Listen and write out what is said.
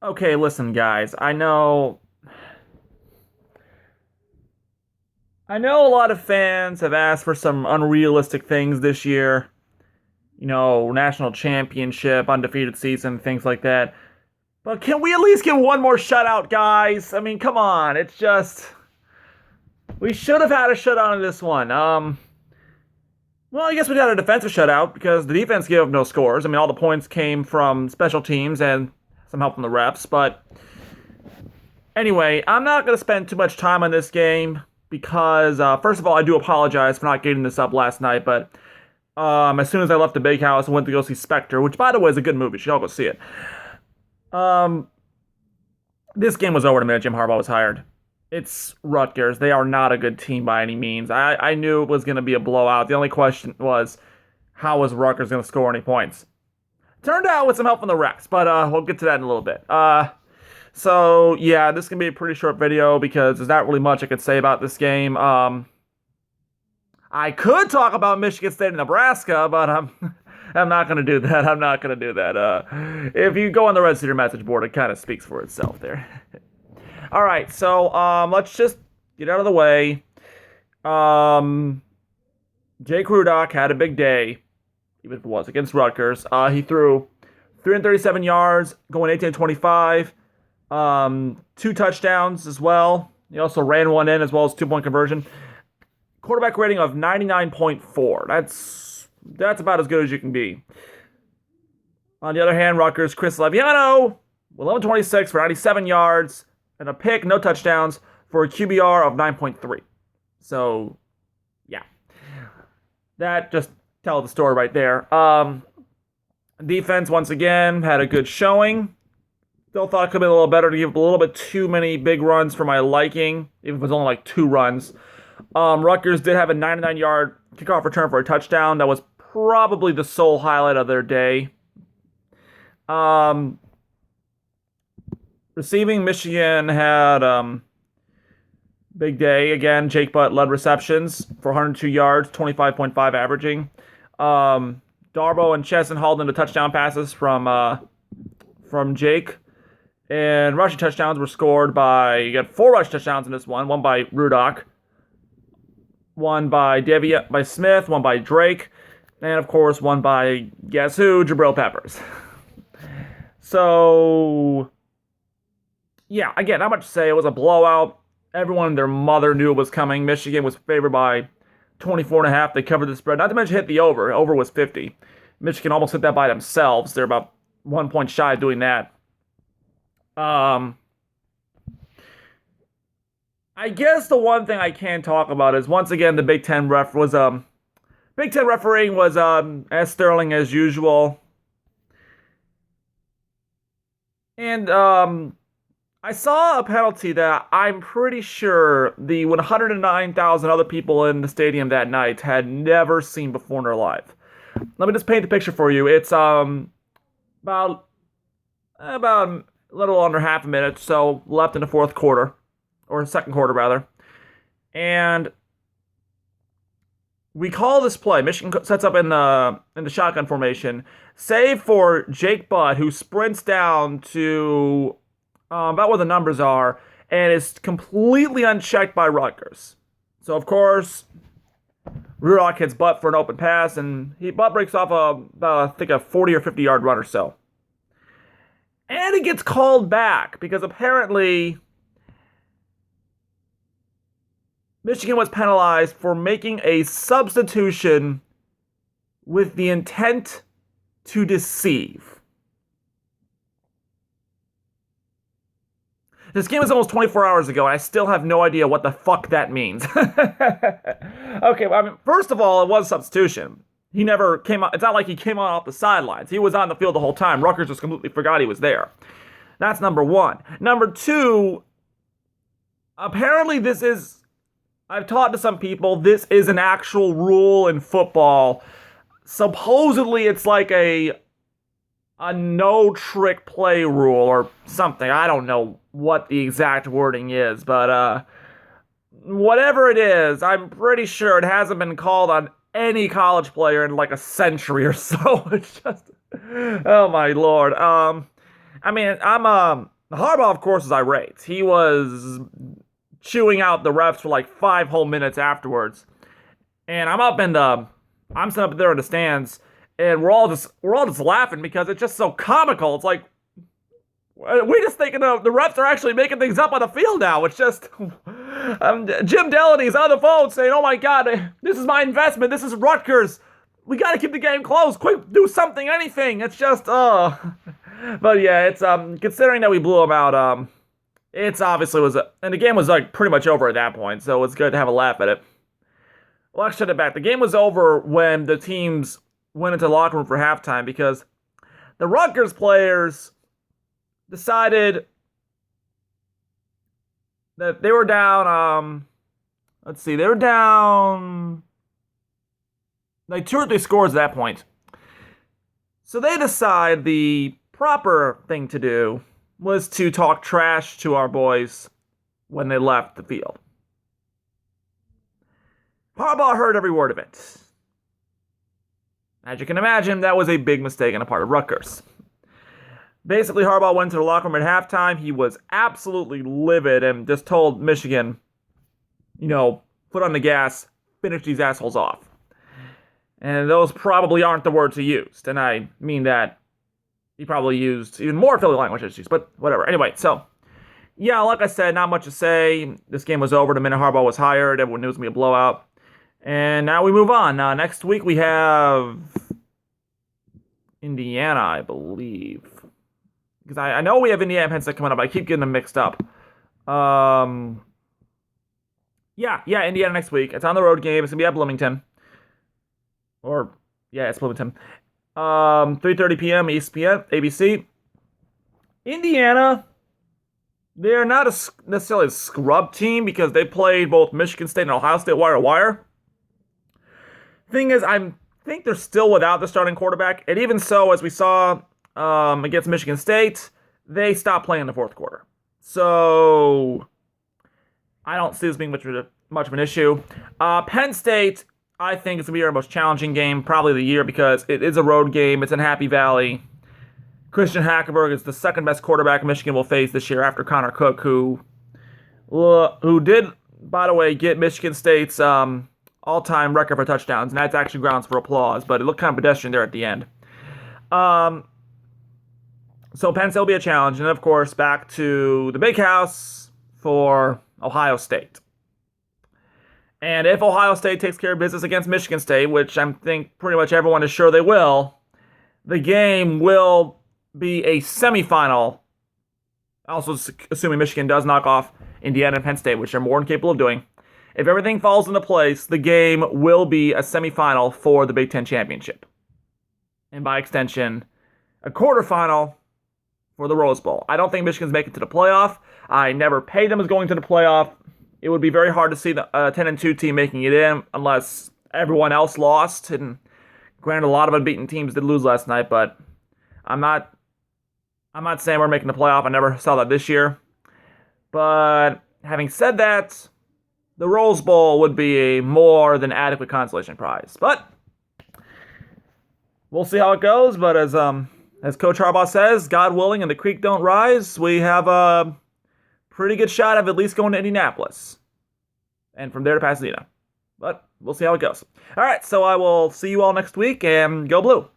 Okay, listen, guys. I know a lot of fans have asked for some unrealistic things this year. National championship, undefeated season, things like that. But can we at least get one more shutout, guys? I mean, come on. It's just we should have had a shutout in this one. Well, I guess we got a defensive shutout because the defense gave up no scores. I mean, all the points came from special teams and some help from the refs, but anyway, I'm not going to spend too much time on this game because, first of all, I do apologize for not getting this up last night, but as soon as I left the big house, I went to go see Spectre, which, by the way, is a good movie. You should all go see it. Um, this game was over the minute Jim Harbaugh was hired. It's Rutgers. They are not a good team by any means. I knew it was going to be a blowout. The only question was, how was Rutgers going to score any points? Turned out with some help from the refs, but we'll get to that in a little bit. So yeah, this can be a pretty short video because there's not really much I could say about this game. I could talk about Michigan State and Nebraska, but I'm not gonna do that. I'm not gonna do that. If you go on the Red Cedar message board, it kind of speaks for itself there. All right, so let's just get out of the way. Jake Rudock had a big day, even if it was against Rutgers. He threw 337 yards, going 18-25. Two touchdowns as well. He also ran one in as well as 2-point conversion. Quarterback rating of 99.4. That's about as good as you can be. On the other hand, Rutgers, Chris Leviano, 11-26 for 97 yards and a pick, no touchdowns for a QBR of 9.3. So, yeah. That just tells the story right there. Defense, once again, had a good showing. Still thought it could have been a little better to give up a little bit too many big runs for my liking, even if it was only like 2 runs. Rutgers did have a 99-yard kickoff return for a touchdown. That was probably the sole highlight of their day. Receiving, Michigan had big day. Again, Jake Butt led receptions for 102 yards, 25.5 averaging. Darbo and Chesson hauled into touchdown passes from Jake. And rushing touchdowns were scored by, you got 4 rush touchdowns in this one by Rudock, one by Smith, one by Drake, and of course one by, guess who, Jabril Peppers. So, yeah, again, not much to say. It was a blowout. Everyone and their mother knew it was coming. Michigan was favored by 24.5. They covered the spread. Not to mention hit the over. Over was 50. Michigan almost hit that by themselves. They're about 1 point shy of doing that. I guess the one thing I can talk about is once again the Big Ten refereeing was as sterling as usual, and I saw a penalty that I'm pretty sure the 109,000 other people in the stadium that night had never seen before in their life. Let me just paint the picture for you. It's about a little under half a minute so left in the fourth quarter, or second quarter rather, and we call this play. Michigan sets up in the shotgun formation, save for Jake Butt, who sprints down to about where the numbers are, and is completely unchecked by Rutgers. So of course, Rudock hits Butt for an open pass, and Butt breaks off I think a 40 or 50 yard run or so. And it gets called back because apparently Michigan was penalized for making a substitution with the intent to deceive. This game was almost 24 hours ago, and I still have no idea what the fuck that means. Okay, well, I mean, first of all, it was substitution. He never came out. It's not like he came on off the sidelines. He was on the field the whole time. Rutgers just completely forgot he was there. That's number one. Number two, apparently I've talked to some people, this is an actual rule in football. Supposedly it's like a no trick play rule or something. I don't know what the exact wording is, but whatever it is, I'm pretty sure it hasn't been called on any college player in like a century or so. It's just, oh my lord. I mean, I'm Harbaugh, of course, is irate. He was chewing out the refs for like 5 whole minutes afterwards. And I'm sitting up there in the stands, and we're all just laughing because it's just so comical. It's like we just thinking the refs are actually making things up on the field now. It's just Jim Delaney's on the phone saying, "Oh my God, this is my investment. This is Rutgers. We got to keep the game close. Quick, do something, anything." It's just But yeah, it's considering that we blew them out. It's obviously and the game was like pretty much over at that point, so it's good to have a laugh at it. Well, I shut it back. The game was over when the teams went into the locker room for halftime because the Rutgers players decided that they were down. Let's see, they were down like 2 or 3 scores at that point. So they decide the proper thing to do was to talk trash to our boys when they left the field. Harbaugh heard every word of it. As you can imagine, that was a big mistake on the part of Rutgers. Basically, Harbaugh went to the locker room at halftime. He was absolutely livid and just told Michigan, put on the gas, finish these assholes off. And those probably aren't the words he used. And I mean that he probably used even more Philly language issues, but whatever. Anyway, so, yeah, like I said, not much to say. This game was over the minute Harbaugh was hired. Everyone knew it was going to be a blowout. And now we move on. Next week we have Indiana, I believe. Because I know we have Indiana and Penn State coming up. I keep getting them mixed up. Yeah, Indiana next week. It's on the road game. It's going to be at Bloomington. It's Bloomington. 3:30 p.m. ESPN, ABC. Indiana, they're not necessarily a scrub team because they played both Michigan State and Ohio State wire to wire. Thing is, I think they're still without the starting quarterback. And even so, as we saw against Michigan State, they stopped playing in the fourth quarter. So I don't see this being much of an issue. Penn State, I think, is going to be our most challenging game probably of the year because it is a road game. It's in Happy Valley. Christian Hackenberg is the second best quarterback Michigan will face this year after Connor Cook, who did, by the way, get Michigan State's all-time record for touchdowns, and that's actually grounds for applause, but it looked kind of pedestrian there at the end. So Penn State will be a challenge, and of course, back to the big house for Ohio State. And if Ohio State takes care of business against Michigan State, which I think pretty much everyone is sure they will, the game will be a semifinal. Also, assuming Michigan does knock off Indiana and Penn State, which they're more than capable of doing. If everything falls into place, the game will be a semifinal for the Big Ten Championship. And by extension, a quarterfinal for the Rose Bowl. I don't think Michigan's making it to the playoff. I never paid them as going to the playoff. It would be very hard to see the 10-2 team making it in unless everyone else lost. And granted, a lot of unbeaten teams did lose last night, but I'm not saying we're making the playoff. I never saw that this year. But having said that, the Rose Bowl would be a more than adequate consolation prize. But we'll see how it goes. But as Coach Harbaugh says, God willing and the creek don't rise, we have a pretty good shot of at least going to Indianapolis. And from there to Pasadena. But we'll see how it goes. All right, so I will see you all next week, and go Blue.